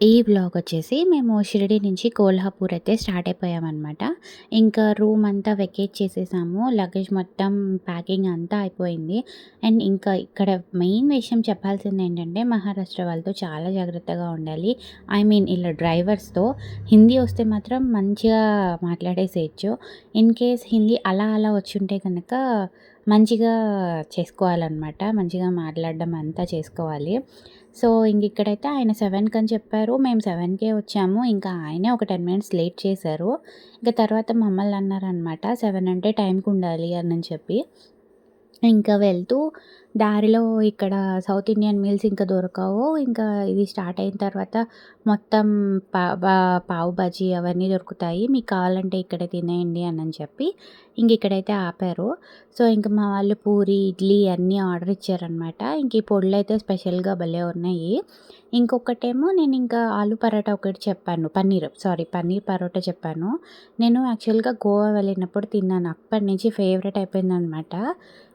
ఈ వ్లాగ్ వచ్చేసి మేము షిరిడి నుంచి కోల్హాపూర్ అయితే స్టార్ట్ అయిపోయామన్నమాట. ఇంకా రూమ్ అంతా వెకేట్ చేసేసాము. లగేజ్ మొత్తం ప్యాకింగ్ అంతా అయిపోయింది. అండ్ ఇంకా ఇక్కడ మెయిన్ విషయం చెప్పాల్సింది ఏంటంటే మహారాష్ట్ర వాళ్ళతో చాలా జాగ్రత్తగా ఉండాలి. ఐ మీన్ ఇలా డ్రైవర్స్‌తో హిందీ వస్తే మాత్రం మంచిగా మాట్లాడేసేయొచ్చు. ఇన్ కేస్ హిందీ అలా అలా వచ్చుంటే కనుక మంచిగా చేసుకోవాలన్నమాట. మంచిగా మాట్లాడడం అంతా చేసుకోవాలి. సో, ఇక్కడైతే ఆయన 7:00 అని చెప్పారు. మేము 7:00కే వచ్చాము. ఇంకా ఆయనే ఒక 10 మినిట్స్ లేట్ చేశారు. ఇంక తర్వాత మమ్మల్ని అన్నారనమాట 7 అంటే టైంకి ఉండాలి అని చెప్పి. ఇంకా వెళ్తూ దారిలో ఇక్కడ సౌత్ ఇండియన్ మీల్స్ ఇంకా దొరకవు. ఇంకా ఇది స్టార్ట్ అయిన తర్వాత మొత్తం పా బా పావు బాజీ అవన్నీ దొరుకుతాయి. మీకు కావాలంటే ఇక్కడే తినేయండి అని చెప్పి ఇక్కడైతే ఆపారు. సో, ఇంక మా వాళ్ళు పూరి, ఇడ్లీ అన్నీ ఆర్డర్ ఇచ్చారనమాట. ఈ పొడులైతే స్పెషల్‌గా భలే ఉన్నాయి. ఇంకొకటేమో నేను ఇంకా ఆలు పరాటా ఒకటి చెప్పాను. పన్నీర్ పరోటా చెప్పాను. నేను యాక్చువల్‌గా గోవా వెళ్ళినప్పుడు తిన్నాను. అప్పటినుంచి ఫేవరెట్ అయిపోయిందనమాట.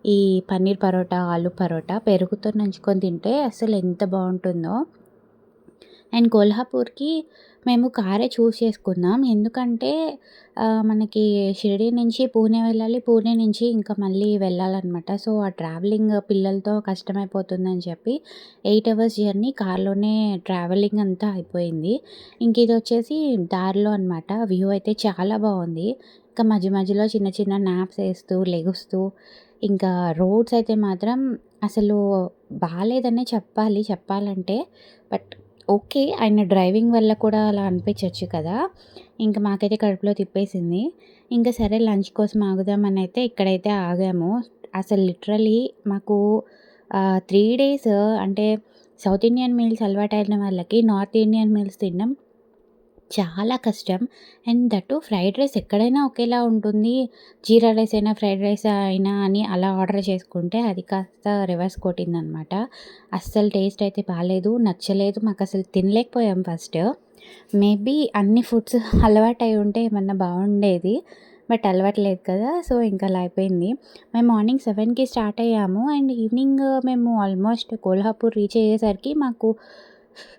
ఈ పన్నీర్ పరోటా, ఆలు పరోటా పెరుగుతో నంచుకొని తింటే అసలు ఎంత బావుంటుందో. అండ్ కొల్హాపూర్‌కి మేము కారే చూజ్ చేసుకున్నాం. ఎందుకంటే మనకి షిరిడీ నుంచి పూణే వెళ్ళాలి. పూణే నుంచి ఇంకా మళ్ళీ వెళ్ళాలనమాట. సో, ఆ ట్రావెలింగ్ పిల్లలతో కష్టమైపోతుందని చెప్పి 8 అవర్స్ జర్నీ కార్‌లోనే ట్రావెలింగ్ అంతా అయిపోయింది. ఇదొచ్చేసి దారిలో అనమాట. వ్యూ అయితే చాలా బావుంది. ఇంకా మధ్య మధ్యలో చిన్న చిన్న న్యాప్స్ ఏస్తూ, లెగుస్తూ ఇంకా రోడ్స్ అయితే మాత్రం అసలు బాలేదనే చెప్పాలంటే. But okay. ఆయన డ్రైవింగ్ వల్ల కూడా అలా అనిపించొచ్చు కదా! మాకైతే కడుపులో తిప్పేసింది. సరే లంచ్ కోసం ఆగుదామనైతే ఇక్కడైతే ఆగాము. అసలు లిటరల్లీ మాకు 3 డేస్ అంటే సౌత్ ఇండియన్ మీల్స్ అలవాటైన వాళ్ళకి నార్త్ ఇండియన్ మీల్స్ తినడం చాలా కష్టం. And that two fried rice ఎక్కడైనా ఒకేలా ఉంటుంది. జీరా రైస్ అయినా, ఫ్రైడ్ రైస్ అయినా అని అలా ఆర్డర్ చేసుకుంటే అది కాస్త రివర్స్ కొట్టిందనమాట. అస్సలు టేస్ట్ అయితే బాలేదు. నచ్చలేదు. మాకసలు తినలేకపోయాం ఫస్ట్. మేబీ అన్ని ఫుడ్స్ అలవాటై ఉంటే ఏమన్నా బావుండేది. బట్ అలవాటు లేదు కదా! సో, అలా అయిపోయింది. మేము మార్నింగ్ 7:00కి స్టార్ట్ అయ్యాము. అండ్ ఈవినింగ్ మేము ఆల్మోస్ట్ కోల్హాపూర్ రీచ్ అయ్యేసరికి మాకు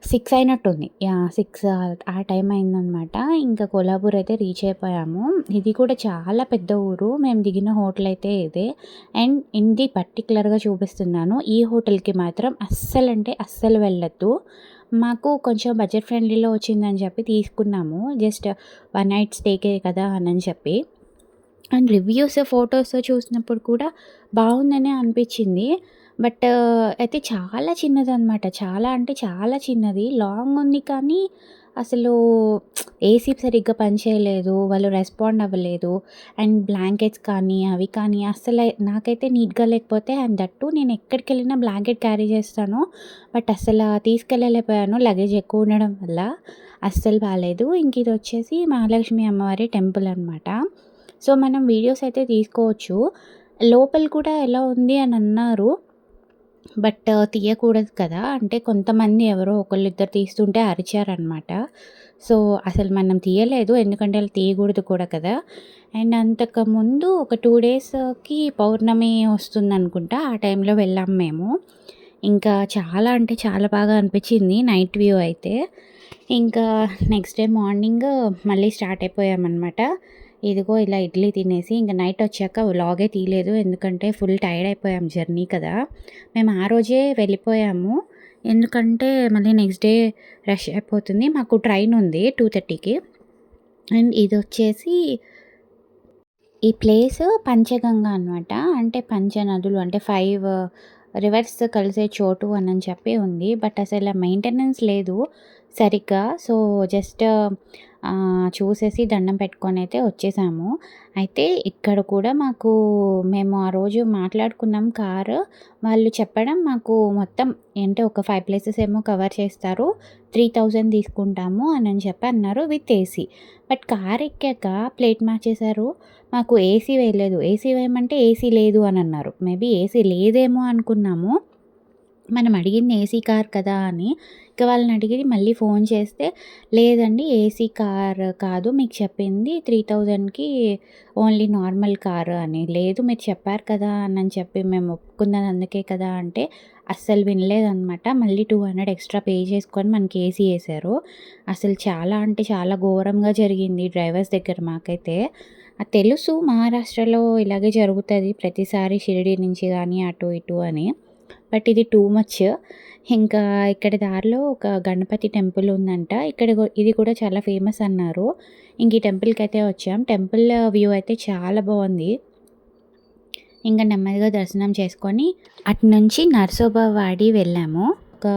6 అయినట్టుంది. యాహ్! 6 ఆ టైం అయిందనమాట. కొల్హాపూర్ అయితే రీచ్ అయిపోయాము. ఇది కూడా చాలా పెద్ద ఊరు. మేము దిగిన హోటల్ అయితే ఇదే. అండ్ ఇది పర్టిక్యులర్‌గా చూపిస్తున్నాను. ఈ హోటల్‌కి మాత్రం అస్సలంటే అస్సలు వెళ్ళొద్దు. మాకు కొంచెం బడ్జెట్ ఫ్రెండ్లీలో వచ్చిందని చెప్పి తీసుకున్నాము. జస్ట్ 1 నైట్ స్టేకే కదా అని చెప్పి. అండ్ రివ్యూస్, ఫోటోస్ చూసినప్పుడు కూడా బావుందనే అనిపించింది. బట్ అయితే చాలా చిన్నదనమాట. చాలా అంటే చాలా చిన్నది. లాంగ్ ఉంది కానీ అసలు ఏసీ సరిగ్గా పనిచేయలేదు. వాళ్ళు రెస్పాండ్ అవ్వలేదు. అండ్ బ్లాంకెట్స్ కానీ, అవి కానీ నాకైతే నీట్‌గా లేకపోతే అండ్ దట్ టూ నేను ఎక్కడికెళ్ళినా బ్లాంకెట్ క్యారీ చేస్తాను. బట్ తీసుకెళ్ళలేకపోయాను లగేజ్ ఎక్కువ ఉండడం వల్ల. అస్సలు బాలేదు. ఇదొచ్చేసి మహాలక్ష్మి అమ్మవారి టెంపుల్ అనమాట. సో, మనం వీడియోస్ అయితే తీసుకోవచ్చు. లోపల కూడా ఎలా ఉంది అని అన్నారు. బట్ తీయకూడదు కదా! అంటే కొంతమంది ఎవరో ఒకళ్ళిద్దరు తీస్తుంటే అరిచారనమాట. సో, అసలు మనం తీయలేదు. ఎందుకంటే అలా తీయకూడదు కూడా కదా! అండ్ అంతకుముందు ఒక 2 డేస్‌కి పౌర్ణమి వస్తుందనుకుంటా. ఆ టైంలో వెళ్ళాం మేము. చాలా అంటే చాలా బాగా అనిపించింది నైట్ వ్యూ అయితే. ఇంకా నెక్స్ట్ డే మార్నింగ్ మళ్ళీ స్టార్ట్ అయిపోయామనమాట. ఇదిగో ఇలా ఇడ్లీ తినేసి నైట్ వచ్చాక వ్లాగే తీయలేదు. ఎందుకంటే ఫుల్ టైర్డ్ అయిపోయాం జర్నీ కదా! మేము ఆ రోజే వెళ్ళిపోయాము. ఎందుకంటే మళ్ళీ నెక్స్ట్ డే రష్ అయిపోతుంది. మాకు ట్రైన్ ఉంది 2:30కి. అండ్ ఇదొచ్చేసి ఈ ప్లేస్ పంచగంగ అనమాట. అంటే పంచనదులు అంటే 5 రివర్స్ కలిసే చోటు అని చెప్పి ఉంది. బట్ అసలు మెయింటెనెన్స్ లేదు సరిగ్గా. సో, జస్ట్ చూసేసి దండం పెట్టుకొనైతే వచ్చేసాము. అయితే ఇక్కడ కూడా మేము ఆ రోజు మాట్లాడుకున్నాం కారు. వాళ్ళు చెప్పడం మాకు మొత్తం అంటే ఒక 5 ప్లేసెస్ ఏమో కవర్ చేస్తారు. 3000 తీసుకుంటాము అని చెప్పి అన్నారు విత్ ఏసీ. బట్ కార్ ఎక్కాక ప్లేట్ మార్చేశారు. మాకు ఏసీ వేయలేదు. ఏసీ వేయమంటే ఏసీ లేదు అని అన్నారు. మేబీ ఏసీ లేదేమో అనుకున్నాము. మనం అడిగింది ఏసీ కార్ కదా అని. ఇక వాళ్ళని అడిగి మళ్ళీ ఫోన్ చేస్తే, లేదండి ఏసీ కార్ కాదు మీకు చెప్పింది 3000కి ఓన్లీ నార్మల్ కారు అని. లేదు మీరు చెప్పారు కదా అని చెప్పి మేము ఒప్పుకున్నది అందుకే కదా అంటే, అస్సలు వినలేదనమాట. మళ్ళీ 200 ఎక్స్‌ట్రా పే చేసుకొని మనకి ఏసీ ఏసారు. అసలు చాలా అంటే చాలా ఘోరంగా జరిగింది డ్రైవర్స్ దగ్గర మాకైతే. తెలుసు మహారాష్ట్రలో ఇలాగే జరుగుతది ప్రతిసారి షిరిడీ నుంచి గానీ అటు ఇటు అని. బట్ ఇది టూ మచ్. ఇంకా ఇక్కడ దారిలో ఒక గణపతి టెంపుల్ ఉందంట. ఇది కూడా చాలా ఫేమస్ అన్నారు. ఇంక ఈ టెంపుల్‌కైతే వచ్చాం. టెంపుల్ వ్యూ అయితే చాలా బావుంది. ఇంక నెమ్మదిగా దర్శనం చేసుకొని అటునుంచి నరసోబవాడి వెళ్ళాము. ఒక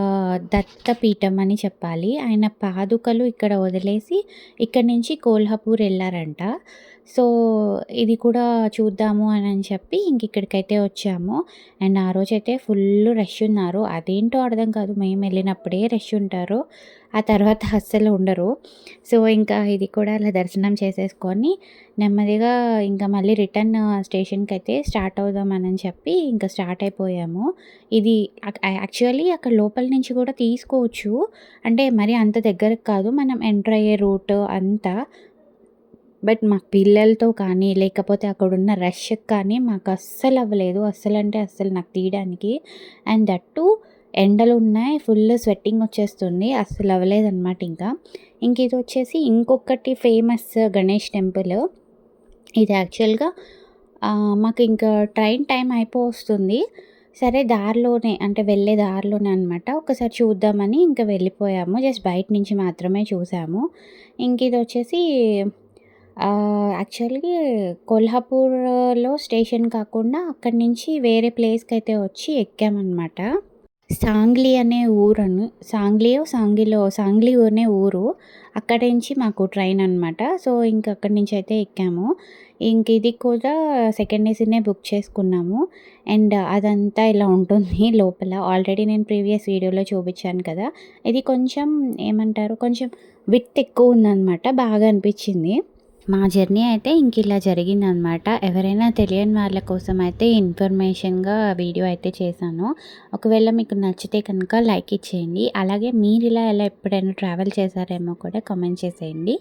దత్తపీఠం అని చెప్పాలి. ఆయన పాదుకలు ఇక్కడ వదిలేసి ఇక్కడి నుంచి కోల్హాపూర్ ఎళ్లారంట. సో, ఇది కూడా చూద్దాము అనని చెప్పి ఇక్కడికైతే వచ్చాము. అండ్ ఆ రోజైతే ఫుల్లు రష్ ఉన్నారు. అదేంటో అర్థం కాదు. మేమెళ్ళినప్పుడే రష్ ఉంటారు. ఆ తర్వాత అస్సలు ఉండరు. సో, ఇంకా ఇది కూడా అలా దర్శనం చేసేసుకొని నెమ్మదిగా ఇంకా మళ్ళీ రిటర్న్ స్టేషన్‌కైతే స్టార్ట్ అవుదామనని చెప్పి ఇంకా స్టార్ట్ అయిపోయాము. ఇది యాక్చువల్లీ అక్కడ లోపల నుంచి కూడా తీసుకోవచ్చు. అంటే మరీ అంత దగ్గరకి కాదు. మనం ఎంటర్ అయ్యే రూట్ అంతా. బట్ మాకు పిల్లలతో కానీ, లేకపోతే అక్కడున్న రష్‌కి కానీ మాకు అస్సలు అవ్వలేదు. అస్సలంటే అస్సలు నాకు తీయడానికి. అండ్ దట్ టూ ఎండలున్నాయి. ఫుల్ స్వెట్టింగ్ వచ్చేస్తుంది. అస్సలు అవ్వలేదనమాట ఇంకా. ఇదొచ్చేసి ఇంకొకటి ఫేమస్ గణేష్ టెంపుల్. ఇది యాక్చువల్‌గా మాకు ఇంకా ట్రైన్ టైం అయిపోవస్తుంది. సరే దారిలోనే అంటే వెళ్ళే దారిలోనే అనమాట. ఒకసారి చూద్దామని ఇంకా వెళ్ళిపోయాము. జస్ట్ బయట నుంచి మాత్రమే చూసాము. ఇదొచ్చేసి యాక్చువల్లీ కొల్హాపూర్‌లో స్టేషన్ కాకుండా అక్కడి నుంచి వేరే ప్లేస్‌కైతే వచ్చి ఎక్కామనమాట. సాంగ్లీ అనే ఊరని సాంగ్లీ అనే ఊరు. అక్కడి నుంచి మాకు ట్రైన్ అనమాట. సో, అక్కడి నుంచయితే ఎక్కాము. ఇది కూడా సెకండ్ ఏసీనే బుక్ చేసుకున్నాము. అండ్ అదంతా ఇలా ఉంటుంది లోపల. ఆల్రెడీ నేను ప్రీవియస్ వీడియోలో చూపించాను కదా! ఇది కొంచెం ఏమంటారు కొంచెం విడ్త్ ఎక్కువుందనమాట. బాగా అనిపించింది. మా జర్నీ అయితే ఇలా జరిగిందనమాట. ఎవరైనా తెలియని వాళ్ళ కోసం అయితే ఇన్ఫర్మేషన్‌గా వీడియో అయితే చేశాను. ఒకవేళ మీకు నచ్చితే కనుక లైక్ ఇచ్చేయండి. అలాగే మీరు ఎలా ఎప్పుడైనా ట్రావెల్ చేశారేమో కూడా కామెంట్ చేసేయండి.